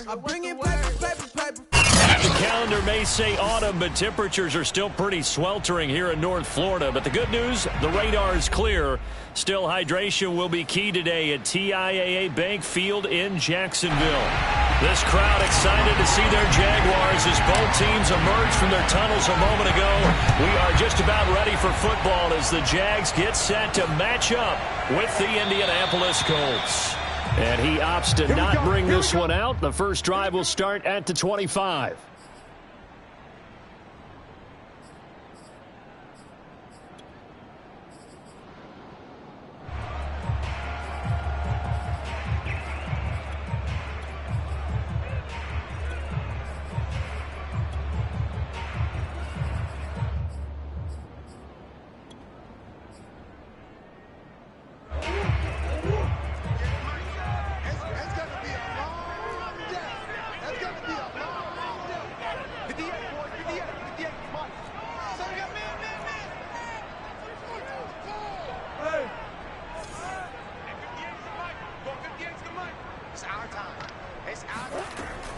The calendar may say autumn, but temperatures are still pretty sweltering here in North Florida. But the good news, the radar is clear. Still, hydration will be key today at TIAA Bank Field in Jacksonville. This crowd excited to see their Jaguars as both teams emerged from their tunnels a moment ago. We are just about ready for football as the Jags get set to match up with the Indianapolis Colts. And he opts to not bring this one out. The first drive will start at the 25.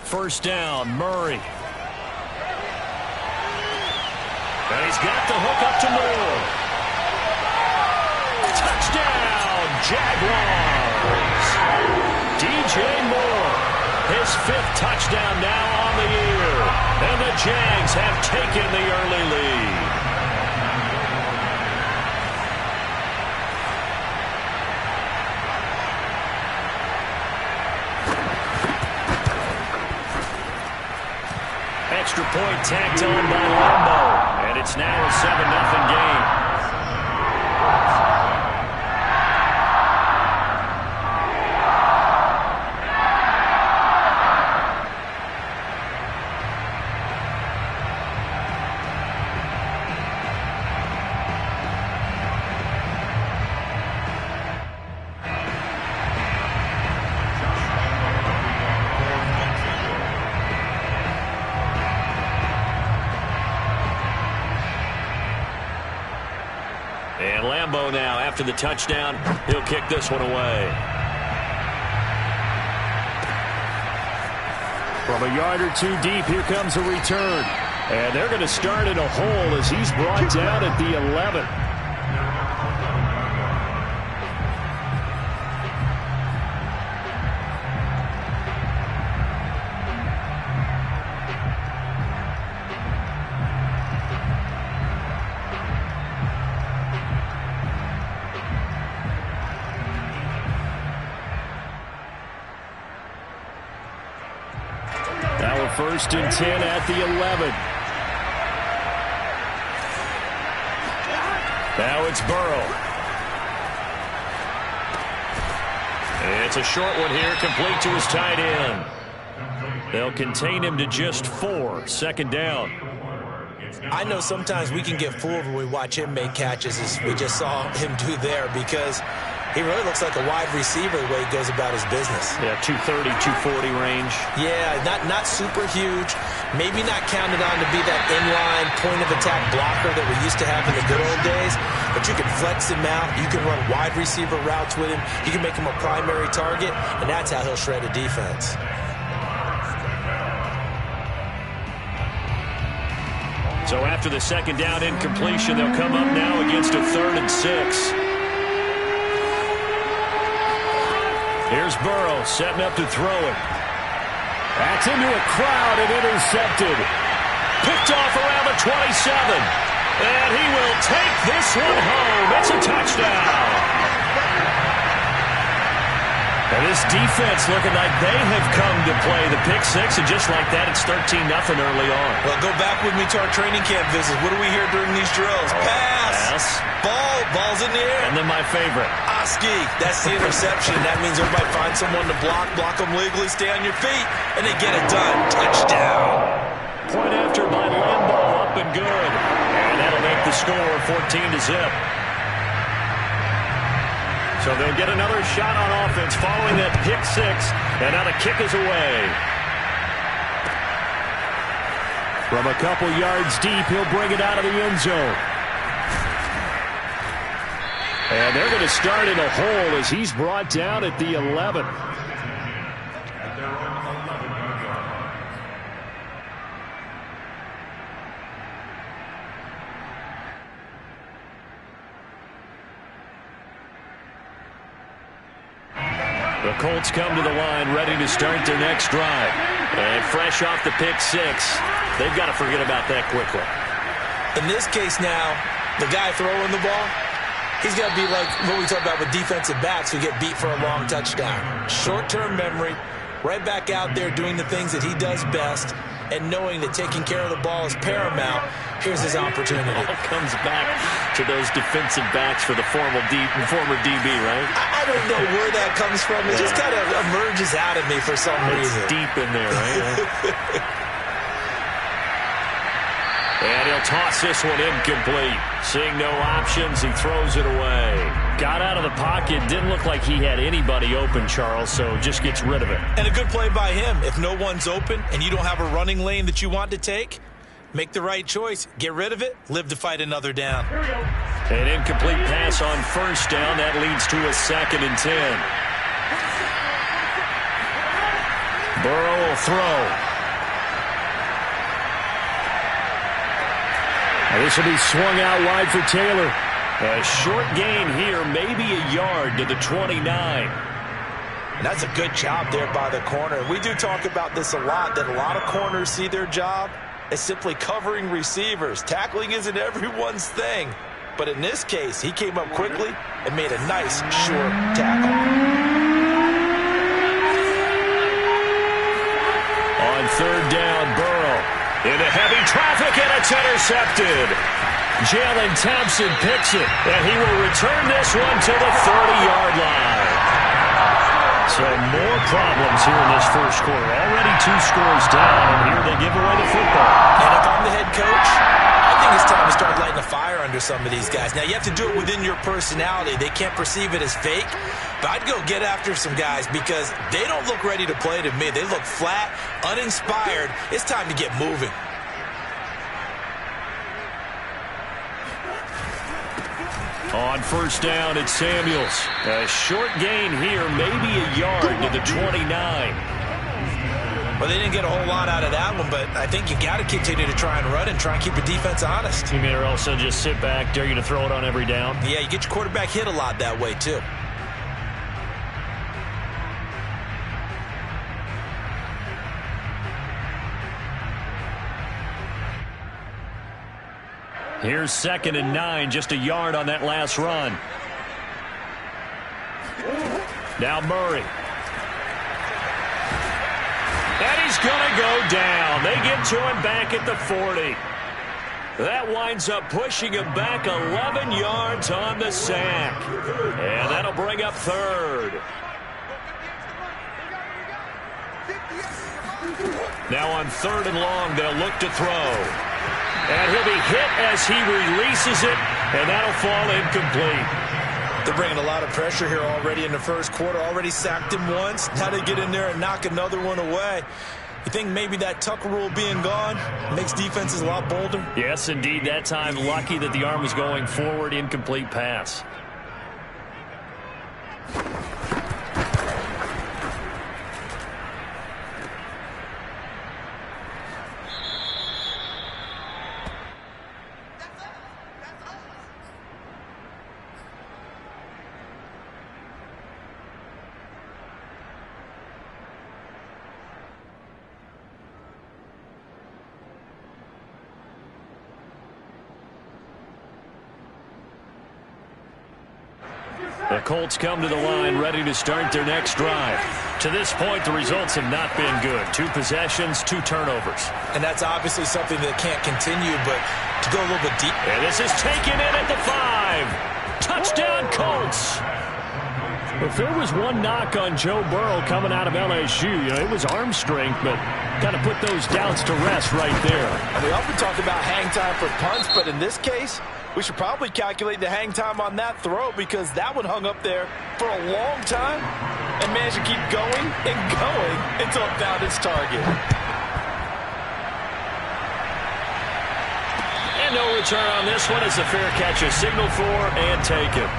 First down, Murray. And he's got the hook up to Moore. Touchdown, Jaguars. DJ Moore, his 5th touchdown now on the year. And the Jags have taken the early lead. Extra point tacked on by Lambeau, and it's now a 7-0 game. And Lambeau now, after the touchdown, he'll kick this one away. From a yard or two deep, here comes a return. And they're going to start in a hole as he's brought down at the 11. First and 10 at the 11. Now it's Burrow. It's a short one here, complete to his tight end. They'll contain him to just 4. Second down. I know sometimes we can get fooled when we watch him make catches, as we just saw him do there, because he really looks like a wide receiver the way he goes about his business. Yeah, 230, 240 range. Yeah, not super huge. Maybe not counted on to be that inline point-of-attack blocker that we used to have in the good old days. But you can flex him out. You can run wide receiver routes with him. You can make him a primary target, and that's how he'll shred a defense. So after the second down incompletion, they'll come up now against a 3rd and 6. Here's Burrow setting up to throw it. That's into a crowd and intercepted. Picked off around the 27. And he will take this one home. It's a touchdown. And this defense looking like they have come to play the pick 6, and just like that, it's 13-0 early on. Well, go back with me to our training camp visits. What do we hear during these drills? Pass. Ball's in the air. And then my favorite. Oski. That's the interception. That means everybody finds someone to block them legally, stay on your feet, and they get it done. Touchdown. Point after by Lambeau, up and good. And that'll make the score 14-0. So they'll get another shot on offense following that pick 6, and now the kick is away. From a couple yards deep, he'll bring it out of the end zone. And they're going to start in a hole as he's brought down at the 11. The Colts come to the line ready to start their next drive. And fresh off the pick six, they've got to forget about that quickly. In this case now, the guy throwing the ball, he's got to be like what we talk about with defensive backs who get beat for a long touchdown. Short-term memory, right back out there doing the things that he does best, and knowing that taking care of the ball is paramount. Here's his opportunity. It all comes back to those defensive backs for the former DB, right? I don't know where that comes from. It just kind of emerges out of me for some reason. It's deep in there, right? And he'll toss this one incomplete. Seeing no options, he throws it away. Got out of the pocket. Didn't look like he had anybody open, Charles, so just gets rid of it. And a good play by him. If no one's open and you don't have a running lane that you want to take, make the right choice. Get rid of it. Live to fight another down. An incomplete pass on first down. That leads to a 2nd and 10. Burrow will throw. This will be swung out wide for Taylor. A short gain here, maybe a yard to the 29. And that's a good job there by the corner. We do talk about this a lot, that a lot of corners see their job as simply covering receivers. Tackling isn't everyone's thing. But in this case, he came up quickly and made a nice, short tackle. On 3rd down, Burrow into heavy traffic, and it's intercepted. Jalen Thompson picks it, and he will return this one to the 30-yard line. So more problems here in this first quarter. Already 2 scores down, and here they give away the football. And if I'm the head coach, I think it's time to start lighting a fire under some of these guys. Now, you have to do it within your personality. They can't perceive it as fake. But I'd go get after some guys because they don't look ready to play to me. They look flat, uninspired. It's time to get moving. On 1st down, it's Samuels. A short gain here, maybe a yard to the 29. Well, they didn't get a whole lot out of that one, but I think you got to continue to try and run and try and keep the defense honest. You may also just sit back, dare you to throw it on every down. Yeah, you get your quarterback hit a lot that way, too. Here's 2nd and 9, just a yard on that last run. Now Murray. And he's going to go down. They get to him back at the 40. That winds up pushing him back 11 yards on the sack. And that'll bring up 3rd. Now on 3rd and long, they'll look to throw. And he'll be hit as he releases it, and that'll fall incomplete. They're bringing a lot of pressure here already in the first quarter. Already sacked him once. Now they get in there and knock another one away. You think maybe that tuck rule being gone makes defenses a lot bolder? Yes, indeed. That time, lucky that the arm was going forward. Incomplete pass. The Colts come to the line ready to start their next drive. To this point, the results have not been good. 2 possessions, 2 turnovers. And that's obviously something that can't continue, but to go a little bit deep. And this is taken in at the 5. Touchdown, Colts. If there was one knock on Joe Burrow coming out of LSU, it was arm strength, but got to put those doubts to rest right there. And we often talk about hang time for punts, but in this case, we should probably calculate the hang time on that throw because that one hung up there for a long time and managed to keep going and going until it found its target. And no return on this one as a fair catch is signaled for and taken.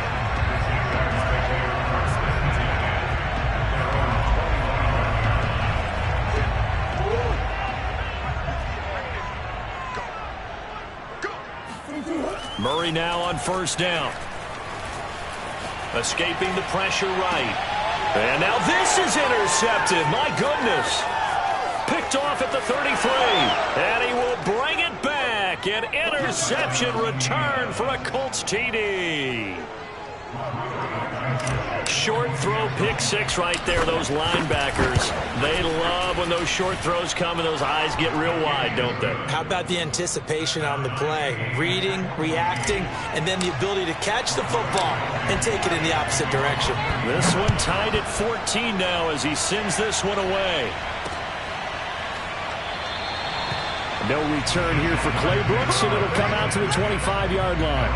Murray now on 1st down. Escaping the pressure right. And now this is intercepted. My goodness. Picked off at the 33. And he will bring it back. An interception return for a Colts TD. Short throw, pick six right there. Those linebackers, they love when those short throws come and those eyes get real wide, don't they? How about the anticipation on the play? Reading, reacting, and then the ability to catch the football and take it in the opposite direction. This one tied at 14 now as he sends this one away. No return here for Clay Brooks, and it'll come out to the 25-yard line.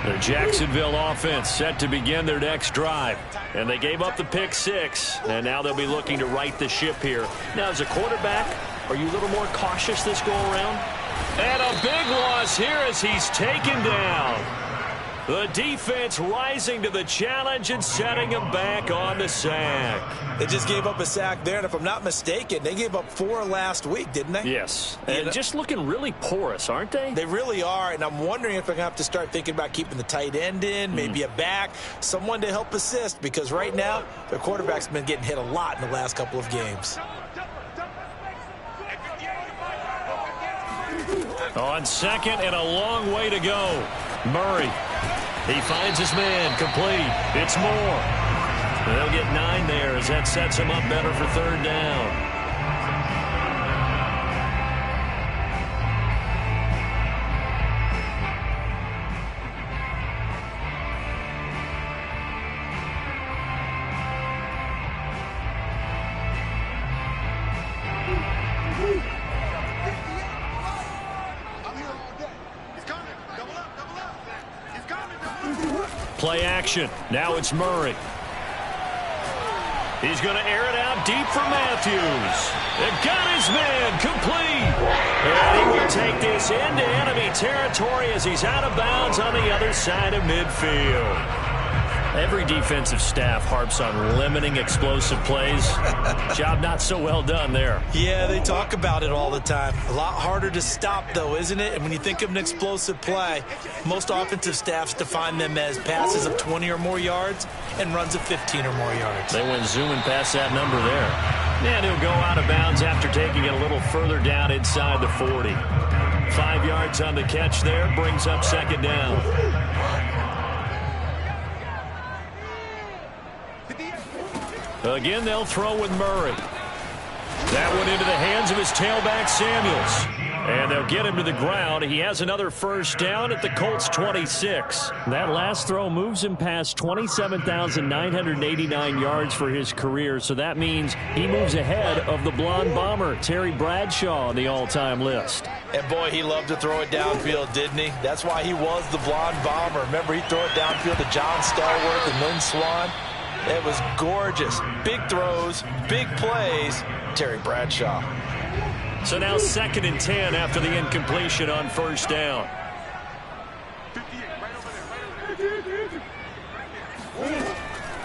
The Jacksonville offense set to begin their next drive. And they gave up the pick six. And now they'll be looking to right the ship here. Now, as a quarterback, are you a little more cautious this go around? And a big loss here as he's taken down. The defense rising to the challenge and setting him back on the sack. They just gave up a sack there, and if I'm not mistaken, they gave up 4 last week, didn't they? Yes, and just looking really porous, aren't they? They really are, and I'm wondering if they're going to have to start thinking about keeping the tight end in, maybe a back, someone to help assist, because right now, their quarterback's been getting hit a lot in the last couple of games. On second and a long way to go. Murray. He finds his man, complete. It's Moore. They'll get 9 there as that sets him up better for third down. Play action. Now it's Murray. He's going to air it out deep for Matthews. They've got his man complete. And he will take this into enemy territory as he's out of bounds on the other side of midfield. Every defensive staff harps on limiting explosive plays. Job not so well done there. Yeah, they talk about it all the time. A lot harder to stop, though, isn't it? And when you think of an explosive play, most offensive staffs define them as passes of 20 or more yards and runs of 15 or more yards. They went zooming past that number there. And he'll go out of bounds after taking it a little further down inside the 40. 5 yards on the catch there, brings up second down. Again, they'll throw with Murray. That one into the hands of his tailback, Samuels. And they'll get him to the ground. He has another first down at the Colts 26. That last throw moves him past 27,989 yards for his career. So that means he moves ahead of the blonde bomber, Terry Bradshaw, on the all-time list. And boy, he loved to throw it downfield, didn't he? That's why he was the blonde bomber. Remember, he'd throw it downfield to John Stallworth and Lynn Swann. It was gorgeous. Big throws, big plays. Terry Bradshaw. So now 2nd and 10 after the incompletion on first down.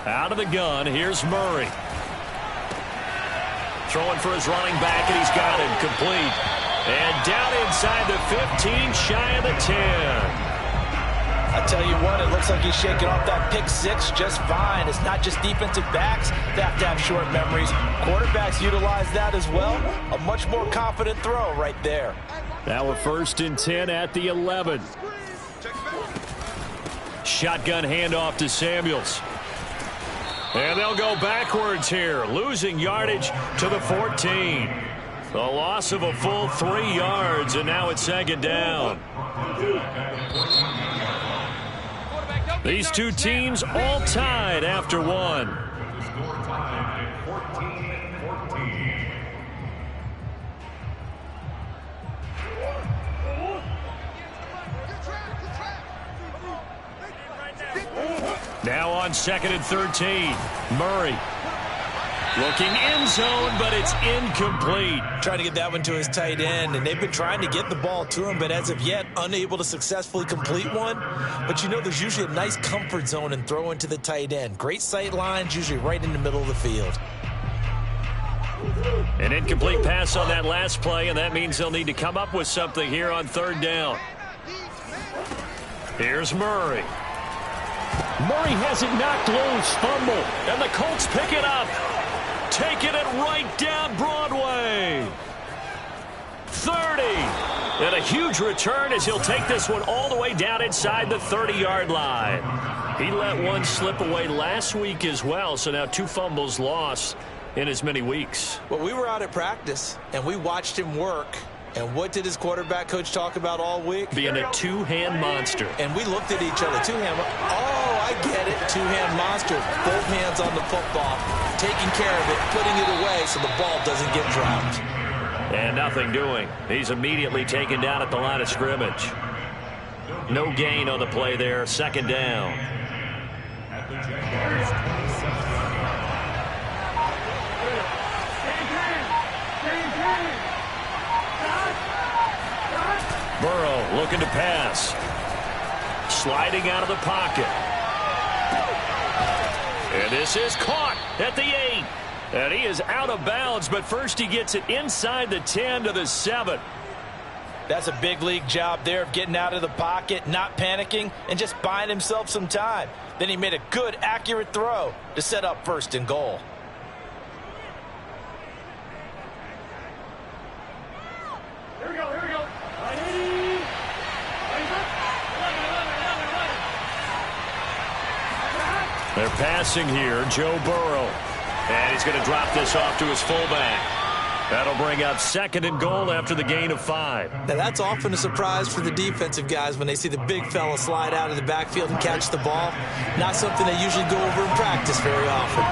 Out of the gun, here's Murray. Throwing for his running back, and he's got him complete. And down inside the 15, shy of the 10. I tell you what, it looks like he's shaking off that pick six just fine. It's not just defensive backs that have to have short memories. Quarterbacks utilize that as well. A much more confident throw right there. Now a 1st and 10 at the 11. Shotgun handoff to Samuels. And they'll go backwards here, losing yardage to the 14. The loss of a full 3 yards, and now it's 2nd down. These two teams all tied after one. Now on 2nd and 13, Murray. Looking end zone, but it's incomplete. Trying to get that one to his tight end, and they've been trying to get the ball to him, but as of yet, unable to successfully complete one. But you know, there's usually a nice comfort zone in throwing to the tight end. Great sight lines, usually right in the middle of the field. An incomplete pass on that last play, and that means they'll need to come up with something here on third down. Here's Murray. Murray has it knocked loose, fumble, and the Colts pick it up. Taking it right down Broadway. 30. And a huge return as he'll take this one all the way down inside the 30-yard line. He let one slip away last week as well, so now 2 fumbles lost in as many weeks. Well, we were out at practice, and we watched him work. And what did his quarterback coach talk about all week? Being a two-hand monster. And we looked at each other. Two-hand. Oh, I get it. Two-hand monster. Both hands on the football. Taking care of it. Putting it away so the ball doesn't get dropped. And nothing doing. He's immediately taken down at the line of scrimmage. No gain on the play there. Second down. Burrow looking to pass. Sliding out of the pocket. And this is caught at the 8. And he is out of bounds, but first he gets it inside the 10 to the 7. That's a big league job there of getting out of the pocket, not panicking, and just buying himself some time. Then he made a good, accurate throw to set up first and goal. Here we go, here we go. They're passing here, Joe Burrow. And he's going to drop this off to his fullback. That'll bring up second and goal after the gain of 5. Now, that's often a surprise for the defensive guys when they see the big fella slide out of the backfield and catch the ball. Not something they usually go over in practice very often.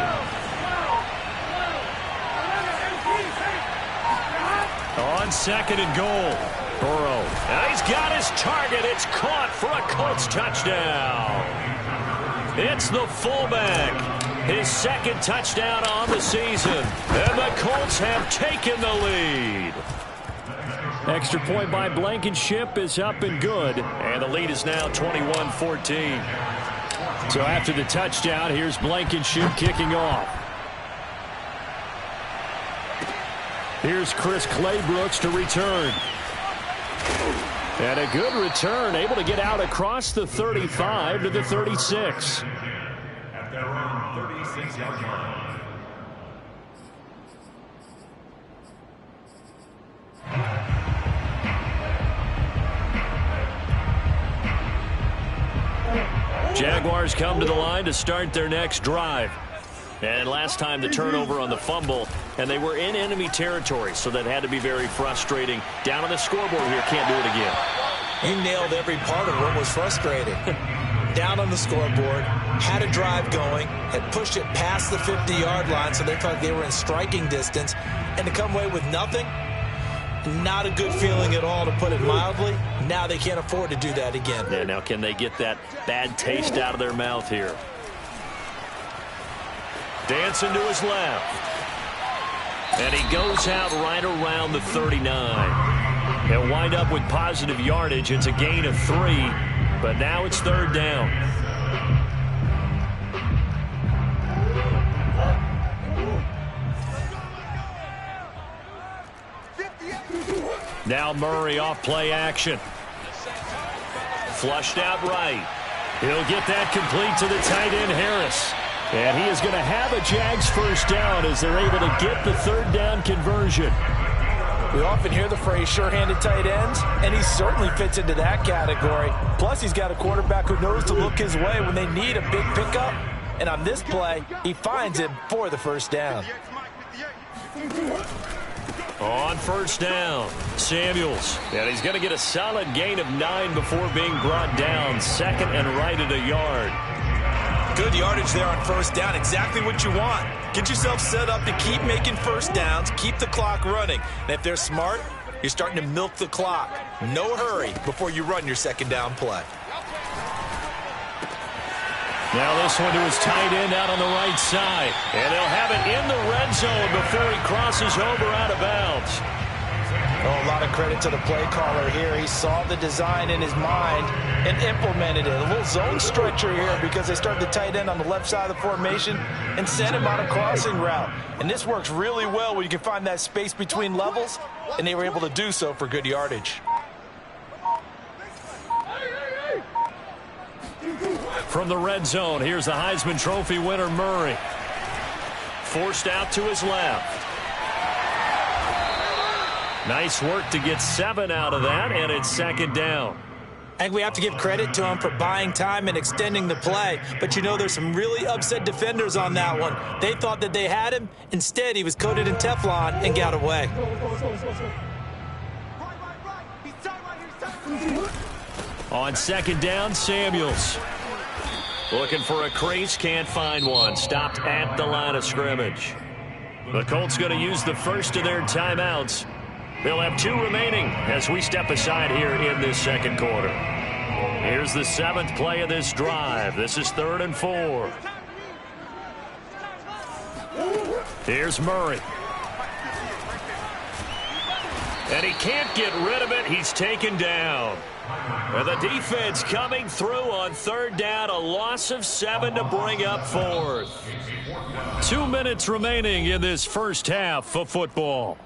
On second and goal, Burrow. And he's got his target. It's caught for a Colts touchdown. It's the fullback. His second touchdown on the season. And the Colts have taken the lead. Extra point by Blankenship is up and good. And the lead is now 21-14. So after the touchdown, here's Blankenship kicking off. Here's Chris Claybrooks to return. And a good return, able to get out across the 35 to the 36. At their own 36-yard line. Jaguars come to the line to start their next drive. And last time the turnover on the fumble, and they were in enemy territory, so that had to be very frustrating. Down on the scoreboard here, can't do it again. You nailed every part of what was frustrating. Down on the scoreboard, had a drive going, had pushed it past the 50-yard line, so they thought they were in striking distance, and to come away with nothing, not a good feeling at all, to put it mildly. Now they can't afford to do that again. Yeah, now can they get that bad taste out of their mouth here? Dancing to his left. And he goes out right around the 39. He'll wind up with positive yardage. It's a gain of 3, but now it's third down. Now Murray off play action. Flushed out right. He'll get that complete to the tight end Harris. And he is going to have a Jags first down as they're able to get the third down conversion. We often hear the phrase sure-handed tight ends, and he certainly fits into that category. Plus, he's got a quarterback who knows to look his way when they need a big pickup. And on this play, he finds him for the first down. On first down, Samuels. And he's going to get a solid gain of 9 before being brought down. Second and right at a yard. Good yardage there on first down. Exactly what you want. Get yourself set up to keep making first downs, keep the clock running. And if they're smart, you're starting to milk the clock. No hurry before you run your second down play. Now this one to his tight end out on the right side. And they'll have it in the red zone before he crosses over out of bounds. Oh, a lot of credit to the play caller here. He saw the design in his mind and implemented it. A little zone stretcher here because they started the tight end on the left side of the formation and sent him on a crossing route. And this works really well when you can find that space between levels, and they were able to do so for good yardage. From the red zone, here's the Heisman Trophy winner, Murray. Forced out to his left. Nice work to get 7 out of that, and it's second down. I think we have to give credit to him for buying time and extending the play. But, you know, there's some really upset defenders on that one. They thought that they had him. Instead, he was coated in Teflon and got away. On second down, Samuels. Looking for a crease, can't find one. Stopped at the line of scrimmage. The Colts going to use the first of their timeouts. They'll have 2 remaining as we step aside here in this second quarter. Here's the 7th play of this drive. This is 3rd and 4. Here's Murray. And he can't get rid of it. He's taken down. And the defense coming through on 3rd down. A loss of 7 to bring up 4th. 2 minutes remaining in this first half of football.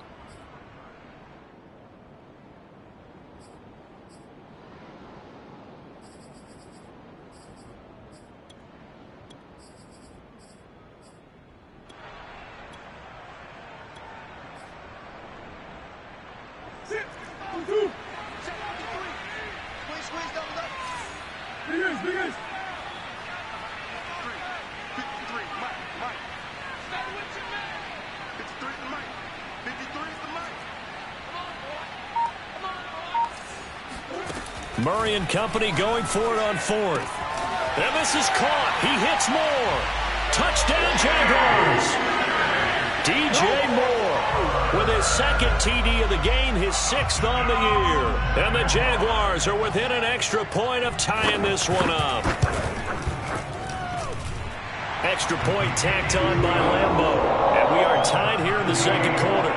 Murray and company going for it on 4th. And this is caught. He hits Moore. Touchdown, Jaguars. DJ Moore with his 2nd TD of the game, his 6th on the year. And the Jaguars are within an extra point of tying this one up. Extra point tacked on by Lambeau. And we are tied here in the second quarter.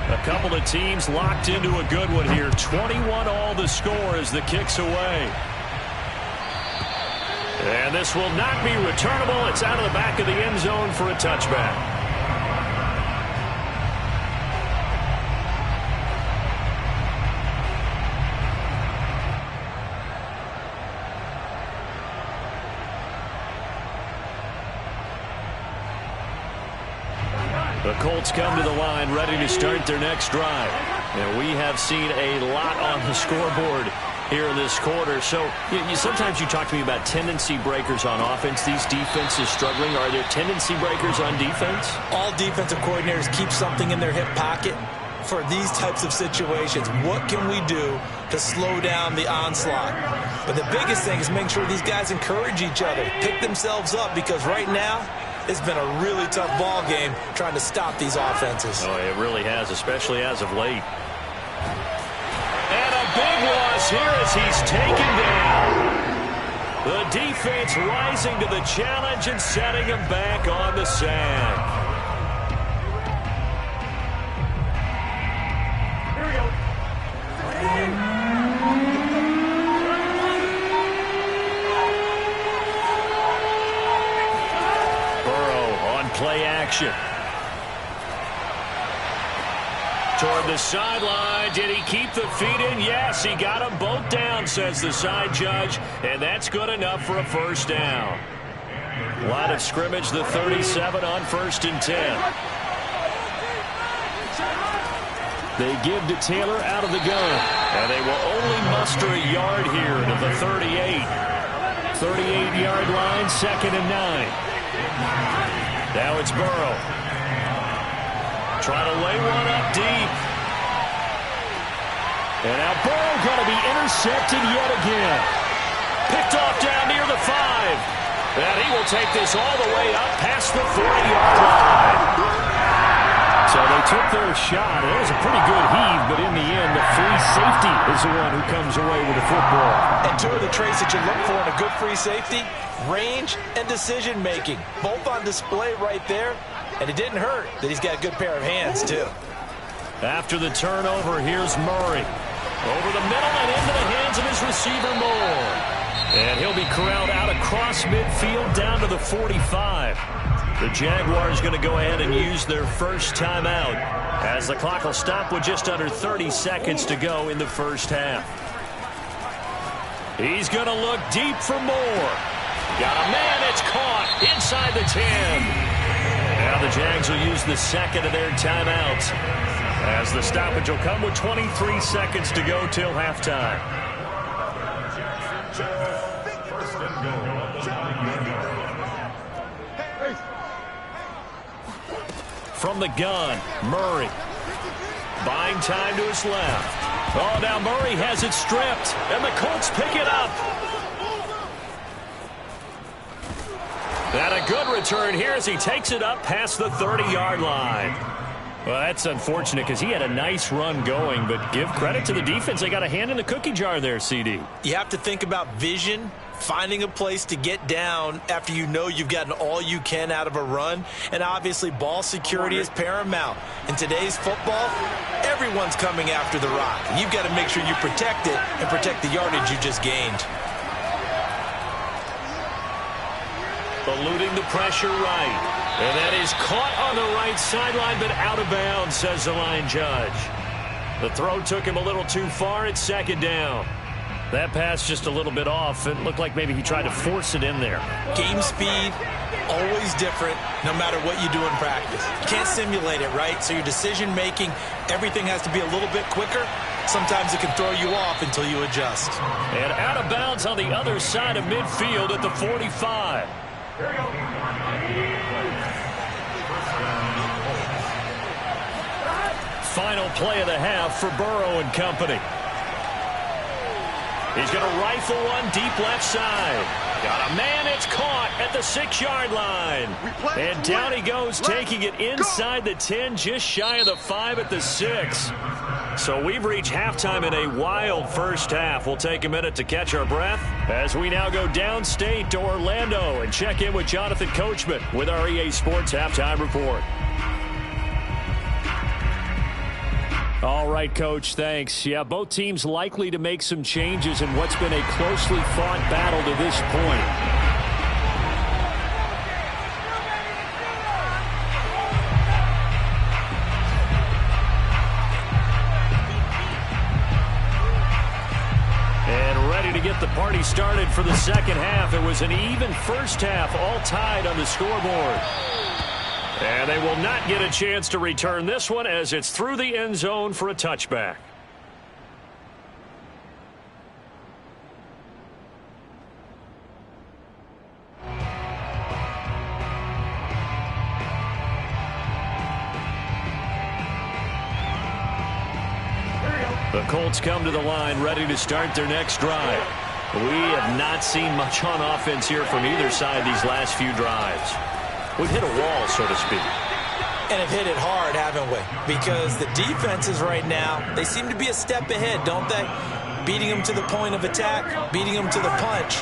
A couple of teams locked into a good one here. 21 all the score as the kick's away. And this will not be returnable. It's out of the back of the end zone for a touchback. The Colts come to the line ready to start their next drive. And we have seen a lot on the scoreboard here in this quarter. So sometimes you talk to me about tendency breakers on offense. These defenses struggling. Are there tendency breakers on defense? All defensive coordinators keep something in their hip pocket for these types of situations. What can we do to slow down the onslaught? But the biggest thing is making sure these guys encourage each other, pick themselves up, because right now it's been a really tough ball game trying to stop these offenses. Oh, it really has, especially as of late. And a big loss here as he's taken down. The defense rising to the challenge and setting him back on the sack. Here we go. Play action. Toward the sideline. Did he keep the feet in? Yes, he got them both down, says the side judge. And that's good enough for a first down. Line of scrimmage, the 37 on 1st and 10. They give to Taylor out of the gun. And they will only muster a yard here to the 38. 38-yard line, 2nd and 9. Now it's Burrow. Trying to lay one up deep. And now Burrow going to be intercepted yet again. Picked off down near the 5. And he will take this all the way up past the 40-yard line. So they took their shot. It was a pretty good heave, but in the end, the free safety is the one who comes away with the football. And two of the traits that you look for in a good free safety, range and decision-making. Both on display right there, and it didn't hurt that he's got a good pair of hands, too. After the turnover, here's Murray. Over the middle and into the hands of his receiver, Moore. And he'll be corralled out across midfield down to the 45. The Jaguars going to go ahead and use their first timeout as the clock will stop with just under 30 seconds to go in the first half. He's going to look deep for Moore. Got a man, it's caught inside the 10. Now the Jags will use the second of their timeouts as the stoppage will come with 23 seconds to go till halftime. From the gun, Murray. Buying time to his left. Oh, now Murray has it stripped, and the Colts pick it up. And a good return here as he takes it up past the 30-yard line. Well, that's unfortunate because he had a nice run going, but give credit to the defense. They got a hand in the cookie jar there, CD. You have to think about vision, finding a place to get down after you know you've gotten all you can out of a run, and obviously ball security is paramount. In today's football, everyone's coming after the rock. You've got to make sure you protect it and protect the yardage you just gained. Eluding the pressure right. And that is caught on the right sideline, but out of bounds, says the line judge. The throw took him a little too far. It's second down. That pass just a little bit off. It looked like maybe he tried to force it in there. Game speed, always different, no matter what you do in practice. You can't simulate it, right? So your decision-making, everything has to be a little bit quicker. Sometimes it can throw you off until you adjust. And out of bounds on the other side of midfield at the 45. Final play of the half for Burrow and company. He's going to rifle one deep left side. Got a man, it's caught at the 6-yard line. And down he goes, taking it inside the 10, just shy of the 5 at the 6. So we've reached halftime in a wild first half. We'll take a minute to catch our breath as we now go downstate to Orlando and check in with Jonathan Coachman with our EA Sports Halftime Report. All right, Coach, thanks. Yeah, both teams likely to make some changes in what's been a closely fought battle to this point. And ready to get the party started for the second half. It was an even first half, all tied on the scoreboard. And they will not get a chance to return this one as it's through the end zone for a touchback. The Colts come to the line ready to start their next drive. We have not seen much on offense here from either side these last few drives. We've hit a wall, so to speak. And have hit it hard, haven't we? Because the defenses right now, they seem to be a step ahead, don't they? Beating them to the point of attack, beating them to the punch.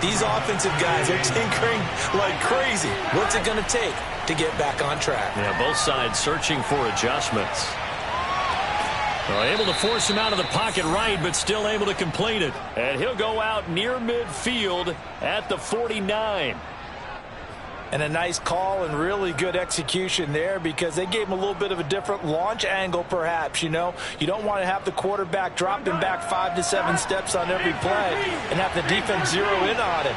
These offensive guys are tinkering like crazy. What's it going to take to get back on track? Yeah, both sides searching for adjustments. Well, able to force him out of the pocket right, but still able to complete it. And he'll go out near midfield at the 49. And a nice call and really good execution there because they gave him a little bit of a different launch angle perhaps, you know. You don't want to have the quarterback dropping back 5 to 7 steps on every play and have the defense zero in on it.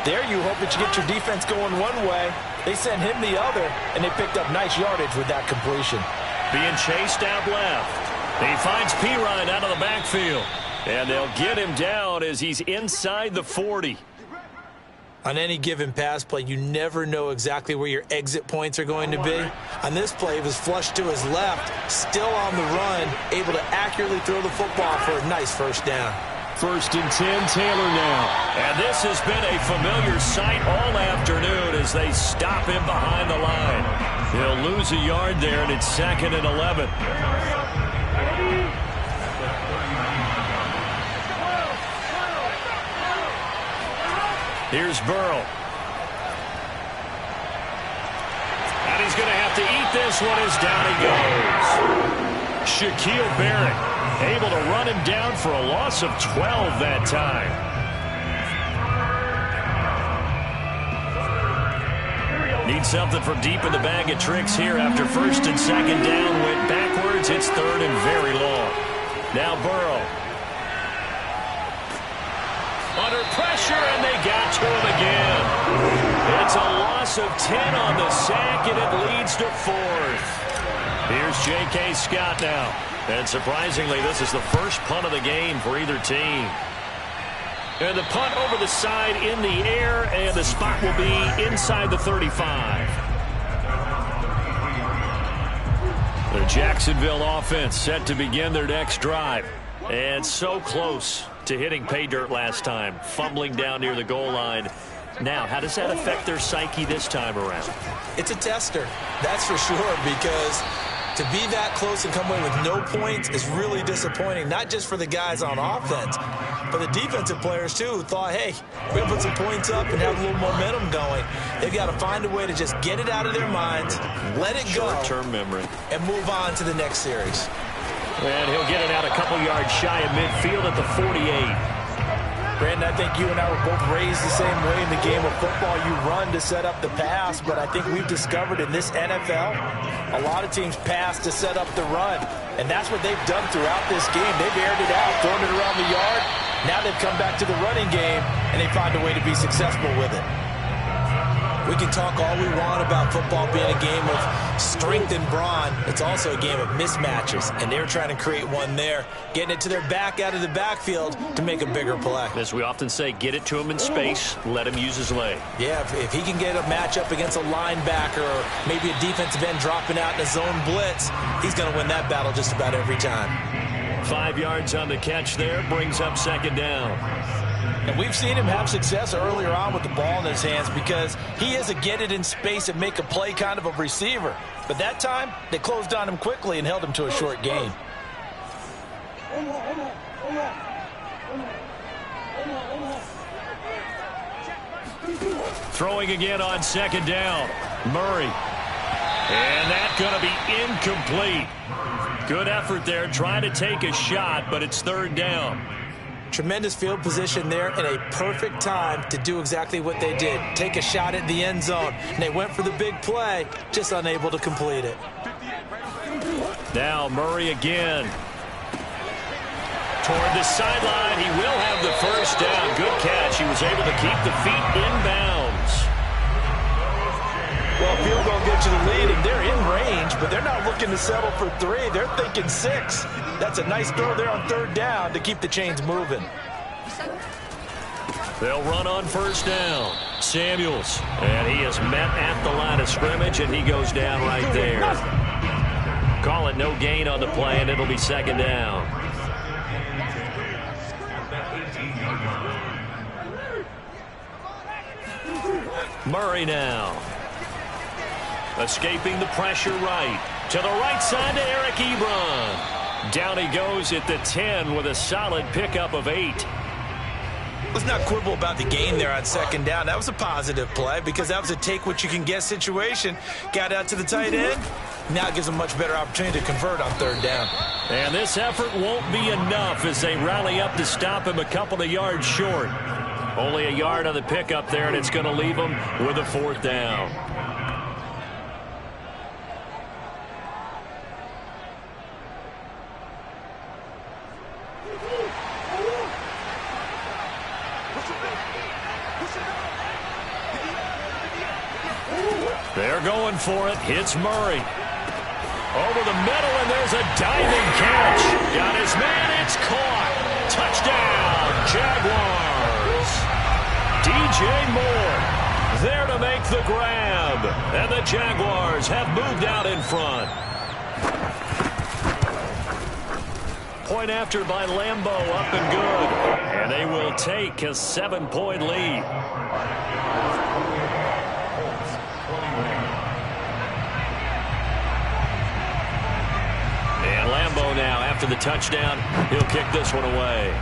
There you hope that you get your defense going one way. They sent him the other, and they picked up nice yardage with that completion. Being chased out left. He finds Pirine out of the backfield. And they'll get him down as he's inside the 40. On any given pass play, you never know exactly where your exit points are going to be. On this play, it was flushed to his left, still on the run, able to accurately throw the football for a nice first down. First and 10, Taylor now. And this has been a familiar sight all afternoon as they stop him behind the line. He'll lose a yard there, and it's 2nd and 11. Here's Burrow. And he's going to have to eat this one as down he goes. Shaquille Barrett able to run him down for a loss of 12 that time. Need something from deep in the bag of tricks here after 1st and 2nd down. Went backwards. It's 3rd and very long. Now Burrow. Under pressure, and they got to him again. It's a loss of 10 on the sack, and it leads to 4th. Here's J.K. Scott now. And surprisingly, this is the first punt of the game for either team. And the punt over the side in the air, and the spot will be inside the 35. The Jacksonville offense set to begin their next drive. And so close to hitting pay dirt last time, fumbling down near the goal line. Now, how does that affect their psyche this time around? It's a tester, that's for sure, because to be that close and come away with no points is really disappointing, not just for the guys on offense, but the defensive players, too, who thought, hey, we're going to put some points up and have a little momentum going. They've got to find a way to just get it out of their minds, let it go, short-term memory, and move on to the next series. And he'll get it out a couple yards shy of midfield at the 48. Brandon, I think you and I were both raised the same way in the game of football. You run to set up the pass, but I think we've discovered in this NFL, a lot of teams pass to set up the run. And that's what they've done throughout this game. They've aired it out, thrown it around the yard. Now they've come back to the running game, and they find a way to be successful with it. We can talk all we want about football being a game of strength and brawn. It's also a game of mismatches, and they're trying to create one there, getting it to their back out of the backfield to make a bigger play. As we often say, get it to him in space, let him use his leg. Yeah, if he can get a matchup against a linebacker or maybe a defensive end dropping out in a zone blitz, he's going to win that battle just about every time. 5 yards on the catch there, brings up 2nd down. And we've seen him have success earlier on with the ball in his hands because he is a get it in space and make a play kind of a receiver. But that time, they closed on him quickly and held him to a short gain. Throwing again on 2nd down. Murray. And that's going to be incomplete. Good effort there, trying to take a shot, but it's 3rd down. Tremendous field position there and a perfect time to do exactly what they did. Take a shot at the end zone. And they went for the big play, just unable to complete it. Now Murray again. Toward the sideline. He will have the first down. Good catch. He was able to keep the feet inbounds. Well, field goal gets you the lead, and they're in range, but they're not looking to settle for 3. They're thinking 6. That's a nice throw there on 3rd down to keep the chains moving. They'll run on 1st down. Samuels. And he is met at the line of scrimmage, and he goes down right there. Call it no gain on the play, and it'll be 2nd down. Murray now. Escaping the pressure right. To the right side to Eric Ebron. Down he goes at the 10 with a solid pickup of 8. Let's not quibble about the gain there on 2nd down. That was a positive play because that was a take-what-you-can-get situation. Got out to the tight end. Now it gives them a much better opportunity to convert on 3rd down. And this effort won't be enough as they rally up to stop him a couple of yards short. Only a yard on the pickup there, and it's going to leave him with a 4th down. They're going for it. Hits Murray. Over the middle, and there's a diving catch. Got his man. It's caught. Touchdown, Jaguars. DJ Moore there to make the grab. And the Jaguars have moved out in front. point after by Lambeau, up and good. And they will take a 7-point lead. And Lambeau now, after the touchdown, he'll kick this one away.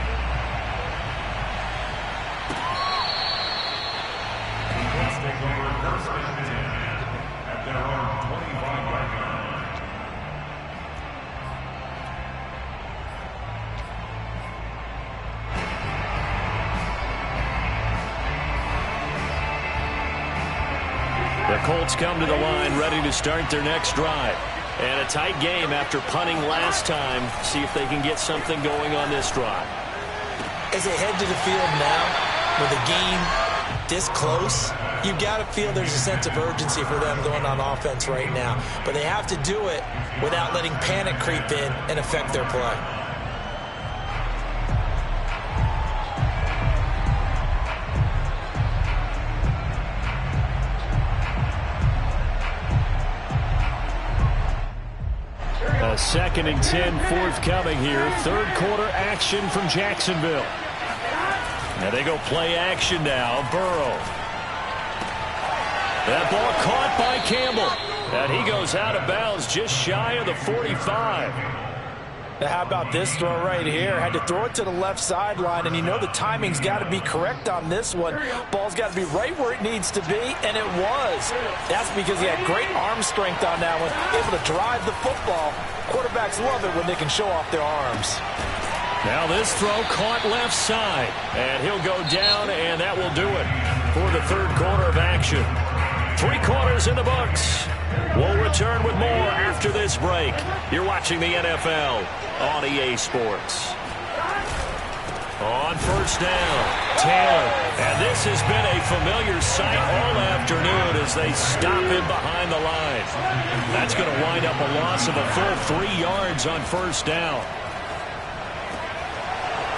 The Colts come to the line, ready to start their next drive. And a tight game after punting last time. See if they can get something going on this drive. As they head to the field now, with the game this close, you got to feel there's a sense of urgency for them going on offense right now. But they have to do it without letting panic creep in and affect their play. A 2nd and 10 forthcoming here. Third quarter action from Jacksonville. And they go play action now. Burrow. That ball caught by Campbell. And he goes out of bounds just shy of the 45. Now how about this throw right here? Had to throw it to the left sideline, and you know the timing's got to be correct on this one. Ball's got to be right where it needs to be, and it was. That's because he had great arm strength on that one, able to drive the football. Quarterbacks love it when they can show off their arms. Now this throw caught left side, and he'll go down, and that will do it for the third quarter of action. 3 quarters in the books. We'll return with more after this break. You're watching the NFL on EA Sports. On first down, Taylor. And this has been a familiar sight all afternoon as they stop him behind the line. That's going to wind up a loss of a full 3 yards on first down.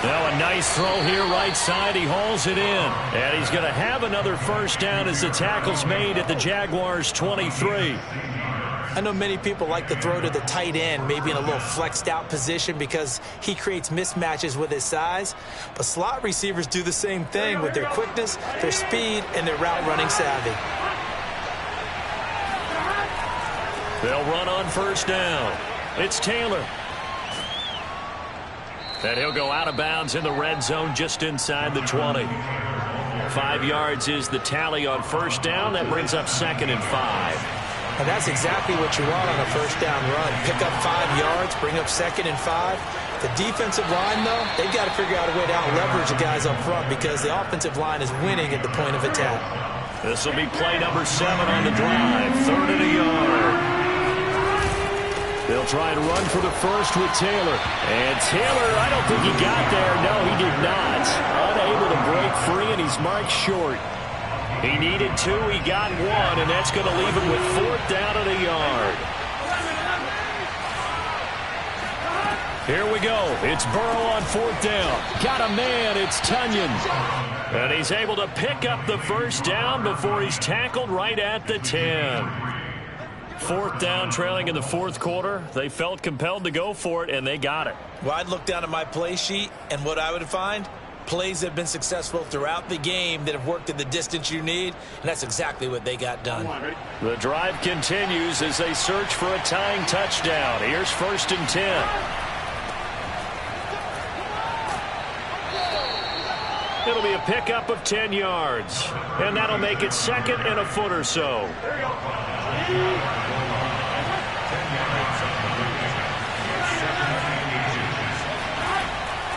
Now a nice throw here right side. He hauls it in. And he's going to have another first down as the tackle's made at the Jaguars' 23. I know many people like to throw to the tight end, maybe in a little flexed out position because he creates mismatches with his size. But slot receivers do the same thing with their quickness, their speed, and their route running savvy. They'll run on first down. It's Taylor. And he'll go out of bounds in the red zone just inside the 20. 5 yards is the tally on first down. That brings up 2nd and 5. And that's exactly what you want on a first down run. Pick up 5 yards, bring up 2nd and 5. The defensive line, though, they've got to figure out a way to out-leverage the guys up front because the offensive line is winning at the point of attack. This will be play number 7 on the drive. 3rd and a yard. They'll try and run for the first with Taylor. And Taylor, I don't think he got there. No, he did not. Unable to break free, and he's marked short. He needed 2, he got 1, and that's going to leave him with 4th down and a yard. Here we go. It's Burrow on 4th down. Got a man, it's Tunyon. And he's able to pick up the first down before he's tackled right at the 10. 4th down, trailing in the 4th quarter. They felt compelled to go for it, and they got it. Well, I'd look down at my play sheet, and what I would find, plays that have been successful throughout the game that have worked at the distance you need, and that's exactly what they got done. The drive continues as they search for a tying touchdown. Here's 1st and 10. It'll be a pickup of 10 yards, and that'll make it 2nd and a foot or so.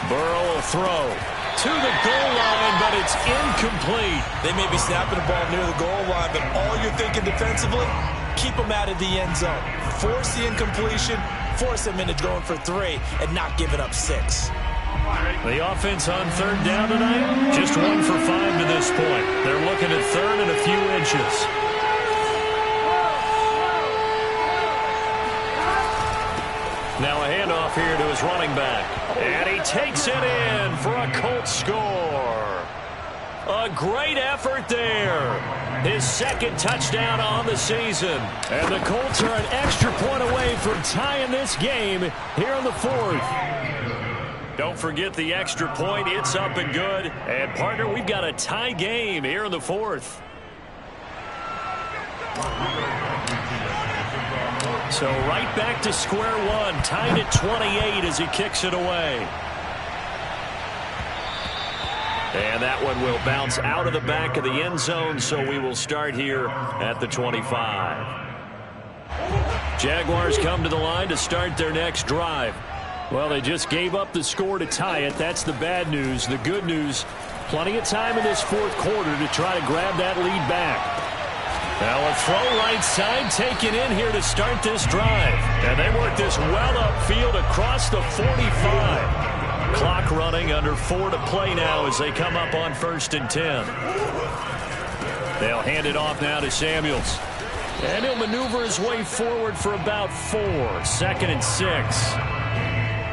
Burrow will throw to the goal line, but it's incomplete. They may be snapping the ball near the goal line, but all you're thinking defensively, keep them out of the end zone. Force the incompletion, force them into going for 3, and not giving up 6. The offense on 3rd down tonight, just 1 for 5 to this point. They're looking at 3rd and a few inches. Now a handoff here to his running back. And he takes it in for a Colts score. A great effort there. His 2nd touchdown on the season. And the Colts are an extra point away from tying this game here in the 4th. Don't forget the extra point. It's up and good. And, partner, we've got a tie game here in the fourth. So right back to square one. Tied at 28 as he kicks it away. And that one will bounce out of the back of the end zone, so we will start here at the 25. Jaguars come to the line to start their next drive. Well, they just gave up the score to tie it. That's the bad news. The good news, plenty of time in this fourth quarter to try to grab that lead back. Now a throw right side taken in here to start this drive. And they work this well upfield across the 45. Clock running, under 4 to play now as they come up on 1st and 10. They'll hand it off now to Samuels. And he'll maneuver his way forward for about 4. 2nd and 6.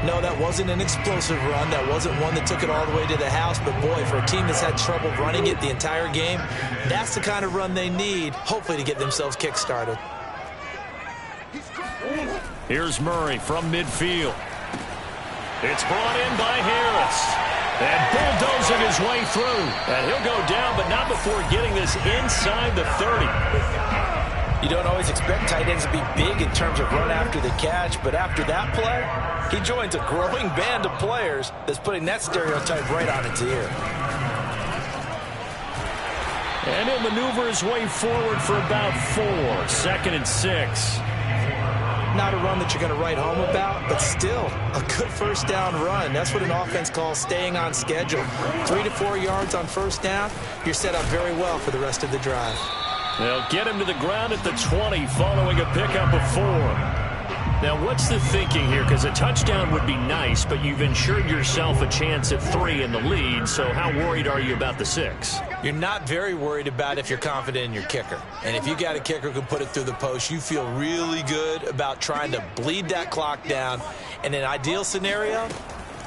No, that wasn't an explosive run. That wasn't one that took it all the way to the house. But, boy, for a team that's had trouble running it the entire game, that's the kind of run they need, hopefully, to get themselves kick-started. Here's Murray from midfield. It's brought in by Harris. And bulldozing his way through. And he'll go down, but not before getting this inside the 30. You don't always expect tight ends to be big in terms of run after the catch, but after that play, he joins a growing band of players that's putting that stereotype right on its ear. And he'll maneuver his way forward for about 4. 2nd and 6. Not a run that you're going to write home about, but still a good first down run. That's what an offense calls staying on schedule. 3 to 4 yards on first down, you're set up very well for the rest of the drive. They'll get him to the ground at the 20 following a pickup of 4. Now, what's the thinking here? Because a touchdown would be nice, but you've ensured yourself a chance at 3 in the lead, so how worried are you about the 6? You're not very worried about if you're confident in your kicker. And if you got a kicker who can put it through the post, you feel really good about trying to bleed that clock down. In an ideal scenario,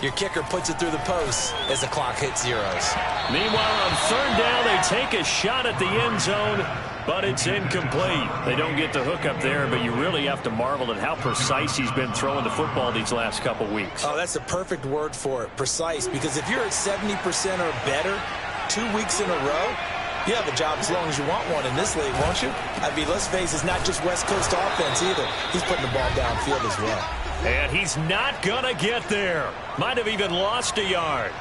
your kicker puts it through the post as the clock hits zeros. Meanwhile, on 3rd down, they take a shot at the end zone, but it's incomplete. They don't get the hook up there, but you really have to marvel at how precise he's been throwing the football these last couple weeks. Oh, that's the perfect word for it, precise, because if you're at 70% or better 2 weeks in a row, you have a job as long as you want one in this league, won't you? I mean, let's face it, it's not just West Coast offense either. He's putting the ball downfield as well. And he's not going to get there. Might have even lost a yard.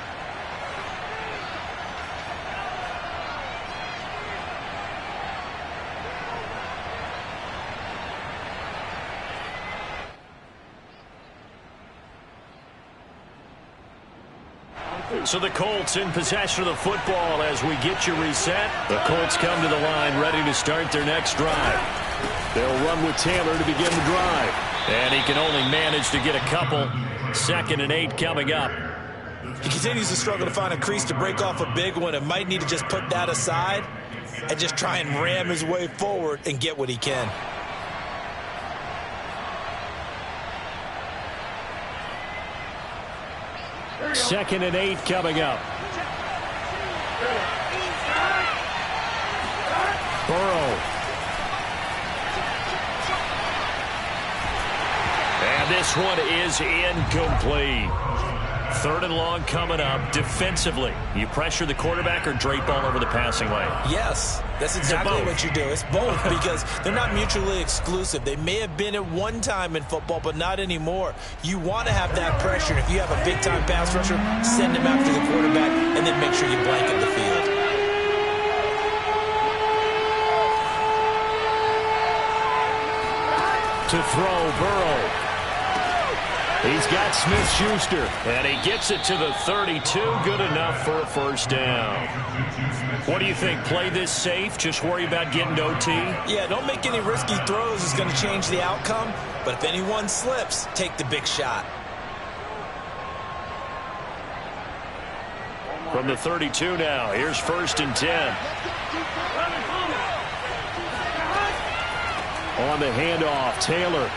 So the Colts in possession of the football as we get you reset. The Colts come to the line ready to start their next drive. They'll run with Taylor to begin the drive. And he can only manage to get a couple. 2nd and 8 coming up. He continues to struggle to find a crease to break off a big one and might need to just put that aside and just try and ram his way forward and get what he can. Second and 8 coming up. Burrow. And this one is incomplete. 3rd and long coming up. Defensively, you pressure the quarterback or drape all over the passing lane? Yes, that's exactly what you do. It's both because they're not mutually exclusive. They may have been at one time in football, but not anymore. You want to have that pressure. If you have a big-time pass rusher, send him after the quarterback and then make sure you blanket the field. To throw, Burrow. He's got Smith-Schuster, and he gets it to the 32. Good enough for a first down. What do you think? Play this safe? Just worry about getting to OT? Yeah, don't make any risky throws. It's going to change the outcome. But if anyone slips, take the big shot. From the 32 now, here's 1st and 10. On the handoff, Taylor.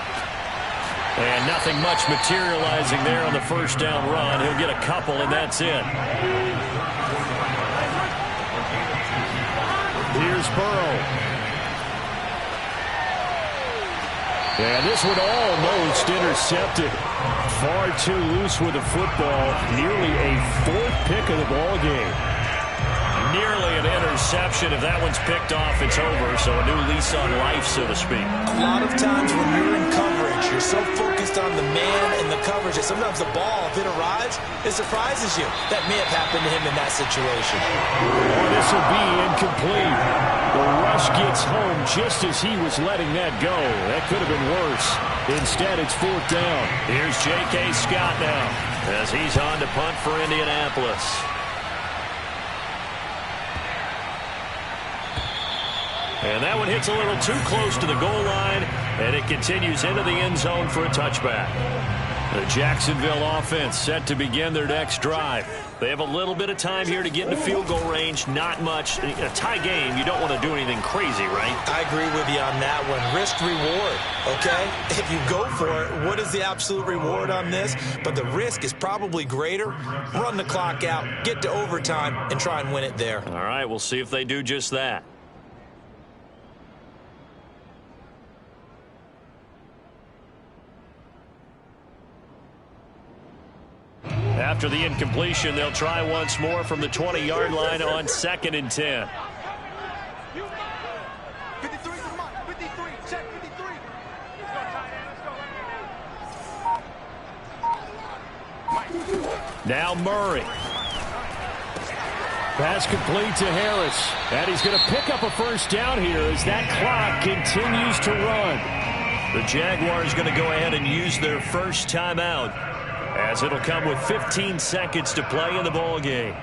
And nothing much materializing there on the first down run. He'll get a couple, and that's it. Here's Burrow. And this one almost intercepted. Far too loose with the football. Nearly a fourth pick of the ball game. Nearly an interception. If that one's picked off, it's over. So a new lease on life, so to speak. A lot of times when you're in coverage, you're so focused on the man and the coverage that sometimes the ball, if it arrives, it surprises you. That may have happened to him in that situation. Oh, this will be incomplete. The rush gets home just as he was letting that go. That could have been worse. Instead, it's fourth down. Here's J.K. Scott now as he's on to punt for Indianapolis. And that one hits a little too close to the goal line, and it continues into the end zone for a touchback. The Jacksonville offense set to begin their next drive. They have a little bit of time here to get into field goal range. Not much. A tie game, you don't want to do anything crazy, right? I agree with you on that one. Risk reward, okay? If you go for it, what is the absolute reward on this? But the risk is probably greater. Run the clock out, get to overtime, and try and win it there. All right, we'll see if they do just that. After the incompletion, they'll try once more from the 20-yard line on 2nd and 10. 53, come on, 53, check 53. Let's go, tight end, let's go. Now Murray. Pass complete to Harris. And he's going to pick up a first down here as that clock continues to run. The Jaguars going to go ahead and use their first timeout, as it'll come with 15 seconds to play in the ball game.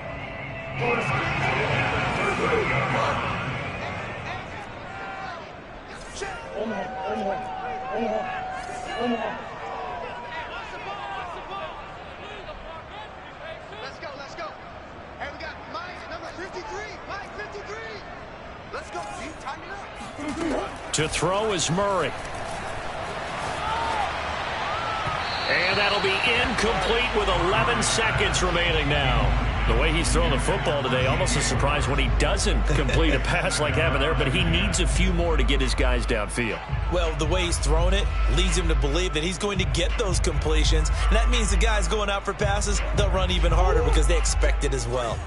Let's go. Hey, we got Mike, number 53. Mike, 53. Let's go, team. Tighten it up. To throw is Murray. And that'll be incomplete with 11 seconds remaining now. The way he's throwing the football today, almost a surprise when he doesn't complete a pass like happened there, but he needs a few more to get his guys downfield. Well, the way he's thrown it leads him to believe that he's going to get those completions. And that means the guys going out for passes, they'll run even harder because they expect it as well.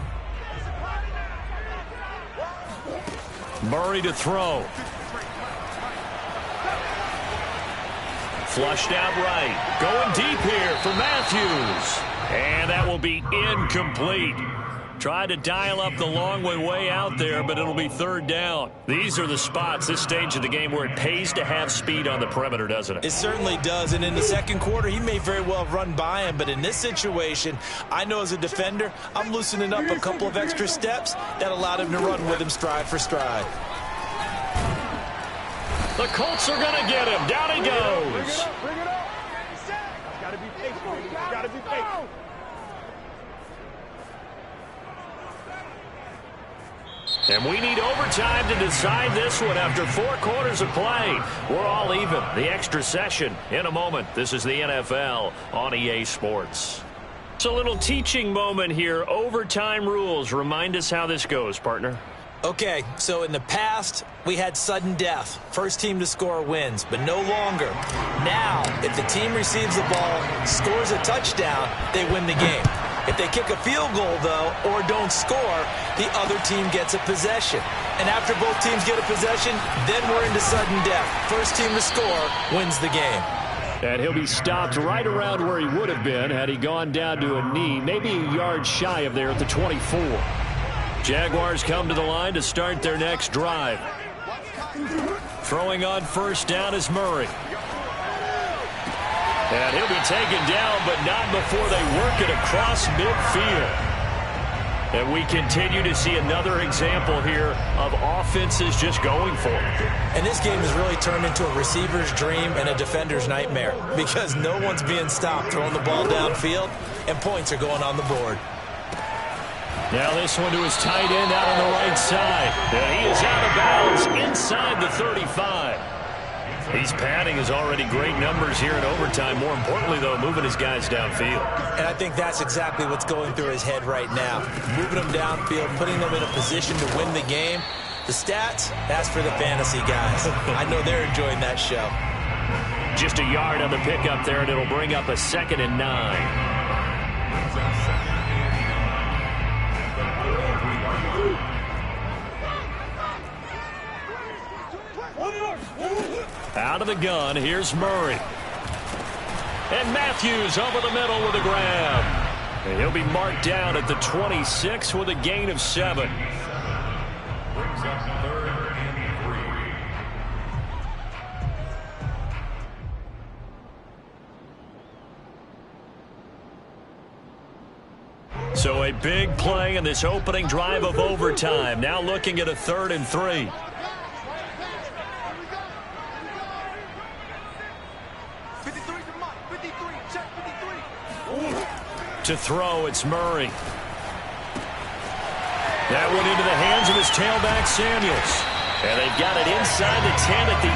Murray to throw. Flushed out right. Going deep here for Matthews. And that will be incomplete. Tried to dial up the long way out there, but it'll be third down. These are the spots, this stage of the game, where it pays to have speed on the perimeter, doesn't it? It certainly does. And in the second quarter, he may very well have run by him. But in this situation, I know as a defender, I'm loosening up a couple of extra steps that allowed him to run with him stride for stride. The Colts are going to get him. Down he goes. Bring it up. Gotta be patient. Gotta be patient. And we need overtime to decide this one after 4 quarters of play. We're all even. The extra session in a moment. This is the NFL on EA Sports. It's a little teaching moment here. Overtime rules. Remind us how this goes, partner. Okay, so in the past, we had sudden death. First team to score wins, but no longer. Now, if the team receives the ball, scores a touchdown, they win the game. If they kick a field goal, though, or don't score, the other team gets a possession. And after both teams get a possession, then we're into sudden death. First team to score wins the game. And he'll be stopped right around where he would have been had he gone down to a knee, maybe a yard shy of there at the 24. Jaguars come to the line to start their next drive. Throwing on first down is Murray. And he'll be taken down, but not before they work it across midfield. And we continue to see another example here of offenses just going for it. And this game has really turned into a receiver's dream and a defender's nightmare because no one's being stopped throwing the ball downfield, and points are going on the board. Now this one to his tight end out on the right side. And he is out of bounds inside the 35. He's padding his already great numbers here in overtime. More importantly, though, moving his guys downfield. And I think that's exactly what's going through his head right now. Moving them downfield, putting them in a position to win the game. The stats, that's for the fantasy guys. I know they're enjoying that show. Just a yard on the pickup there, and it'll bring up a 2nd and 9. Out of the gun, here's Murray. And Matthews over the middle with a grab. And he'll be marked down at the 26 with a gain of 7. Brings up 3rd and 3. So a big play in this opening drive of overtime. Now looking at a 3rd and 3. To throw, it's Murray. That went into the hands of his tailback, Samuels. And they've got it inside the 10 at the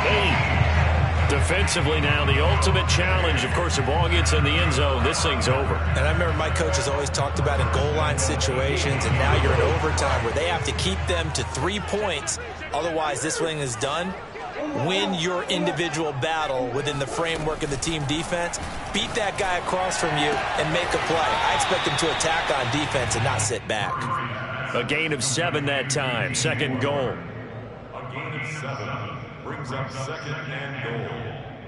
8. Defensively now, the ultimate challenge. Of course, the ball gets in the end zone, this thing's over. And I remember my coach has always talked about in goal line situations, and now you're in overtime where they have to keep them to 3 points. Otherwise, this thing is done. Win your individual battle within the framework of the team defense. Beat that guy across from you and make a play. I expect him to attack on defense and not sit back. A gain of 7 that time. 2nd goal. A gain of 7 brings up 2nd and goal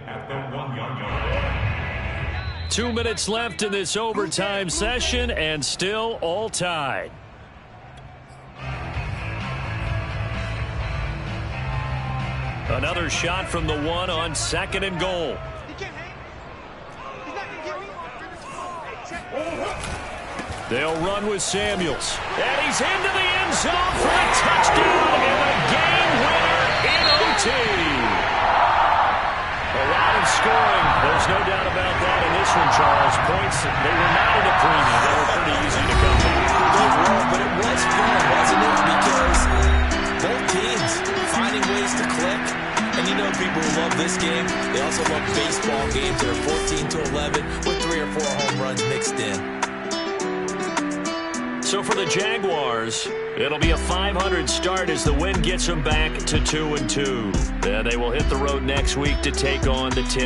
at the 1-yard line. 2 minutes left in this overtime session, and still all tied. Another shot from the 1 on 2nd and goal. They'll run with Samuels. And he's into the end zone for a touchdown and a game winner in OT. A lot of scoring. There's no doubt about that in this one, Charles. Points, they were not in the premium. They were pretty easy to come by. But it was fun, wasn't it? Because both teams finding ways to click. And you know people who love this game, they also love baseball games that are 14-11 with 3 or 4 home runs mixed in. So for the Jaguars, it'll be a 500 start as the win gets them back to 2-2. Then they will hit the road next week to take on the